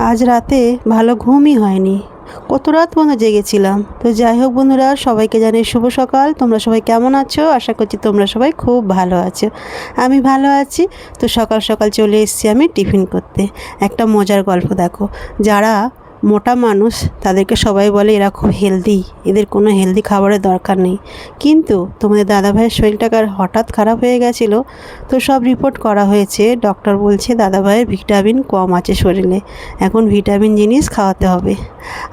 আজ রাতে ভালো ঘুমই হয়নি, কত রাত পর্যন্ত জেগেছিলাম। তো যাই হোক বন্ধুরা, সবাইকে জানাই শুভ সকাল। তোমরা সবাই কেমন আছো? আশা করছি তোমরা সবাই খুব ভালো আছো। আমি ভালো আছি। তো সকাল সকাল চলে এসেছি আমি টিফিন করতে। একটা মজার গল্প দেখো। যারা মোটা মানুষ তাদেরকে সবাই বলে এরা খুব হেলদি, এদের কোনো হেলদি খাবারের দরকার নেই। কিন্তু তোমাদের দাদাভাইয়ের শরীরটা হঠাৎ খারাপ হয়ে গেছিলো। তো সব রিপোর্ট করা হয়েছে, ডক্টর বলছে দাদাভাইয়ের ভিটামিন কম আছে শরীরে, এখন ভিটামিন জিনিস খাওয়াতে হবে।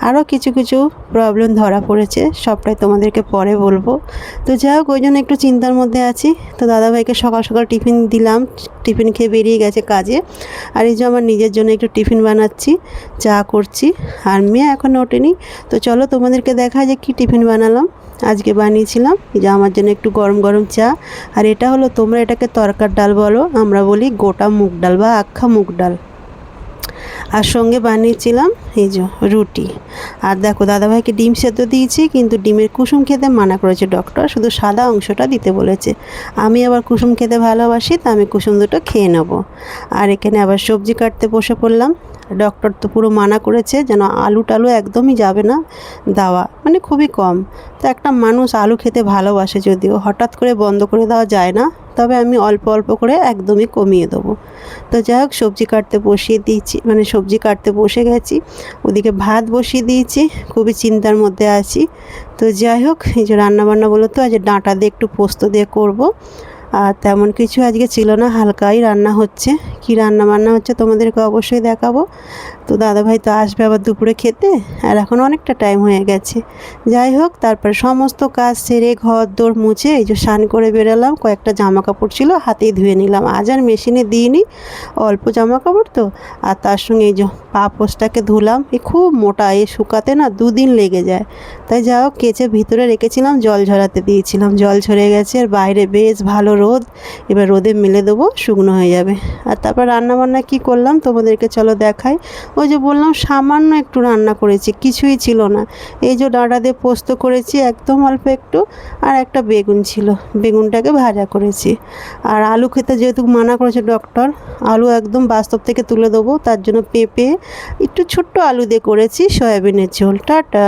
আরও কিছু কিছু প্রবলেম ধরা পড়েছে, সবটাই তোমাদেরকে পরে বলবো। তো যাই হোক, ওই জন্য একটু চিন্তার মধ্যে আছি। তো দাদাভাইকে সকাল সকাল টিফিন দিলাম, টিফিন খেয়ে বেরিয়ে গেছে কাজে। আর এই যে আমার নিজের জন্য একটু টিফিন বানাচ্ছি, চা করছি। আর মেয়ে এখনও ওঠেনি। তো চলো তোমাদেরকে দেখা যে কী টিফিন বানালাম। আজকে বানিয়েছিলাম যে আমার জন্য একটু গরম গরম চা। আর এটা হলো, তোমরা এটাকে তরকার ডাল বলো, আমরা বলি গোটা মুগ ডাল বা আখ্যা মুগ ডাল। আর সঙ্গে বানিয়েছিলাম এই যে রুটি। আর দেখো, দাদাভাইকে ডিম সেদ্ধ দিয়েছি, কিন্তু ডিমের কুসুম খেতে মানা করেছে ডক্টর, শুধু সাদা অংশটা দিতে বলেছে। আমি আবার কুসুম খেতে ভালোবাসি, তা আমি কুসুম দুটো খেয়ে নেব। আর এখানে আবার সবজি কাটতে বসে পড়লাম। ডক্টর তো পুরো মানা করেছে যেন আলু টালু একদমই যাবে না দেওয়া, মানে খুবই কম। তো একটা মানুষ আলু খেতে ভালোবাসে, যদিও হঠাৎ করে বন্ধ করে দেওয়া যায় না, তবে আমি অল্প অল্প করে একদমই কমিয়ে দেবো। তো যাই হোক, সবজি কাটতে বসিয়ে দিয়েছি, মানে সবজি কাটতে বসে গেছি। ওদিকে ভাত বসিয়ে দিয়েছি, খুবই চিন্তার মধ্যে আছি। তো যাই হোক, এই যে রান্নাবান্না বলো তো আজ ডাঁটা দিয়ে একটু পোস্ত দিয়ে করব। আর তেমন কিছু আজকে ছিল না, হালকাই রান্না হচ্ছে। কি রান্না বান্না হচ্ছে তোমাদেরকে অবশ্যই দেখাবো। তো দাদাভাই তো আসবে আবার দুপুরে খেতে, আর এখন অনেকটা টাইম হয়ে গেছে। যাই হোক, তারপর সমস্ত কাজ সেরে ঘর দৌড় মুছে এই যে স্নান করে বেরোলাম। কয়েকটা জামা কাপড় ছিল, হাতেই ধুয়ে নিলাম, আজ আর মেশিনে দিইনি, অল্প জামা কাপড় তো। আর তার সঙ্গে এই যে পা পোস্টটাকে ধুলাম, এই খুব মোটা, এই শুকাতে না 2 দিন লেগে যায়। তাই যা হোক, কেচে ভিতরে রেখেছিলাম, জল ঝরাতে দিয়েছিলাম, জল ঝরে গেছে। আর বাইরে বেশ ভালো রোদ, এবার রোদে মেলে দেবো, শুকনো হয়ে যাবে। আর তারপর রান্নাবান্না কি করলাম তোমাদেরকে চলো দেখাই। ওই যে বললাম সামান্য একটু রান্না করেছি, কিছুই ছিল না। এই যে ডাঁটা দিয়ে পোস্ত করেছি একদম অল্প একটু, আর একটা বেগুন ছিল, বেগুনটাকে ভাজা করেছি। আর আলু খেতে যেহেতু মানা করেছে ডক্টর, আলু একদম বাস্তব থেকে তুলে দেবো, তার জন্য পেঁপে একটু ছোট্ট আলু দিয়ে করেছি সয়াবিনের ঝোল। টাটা।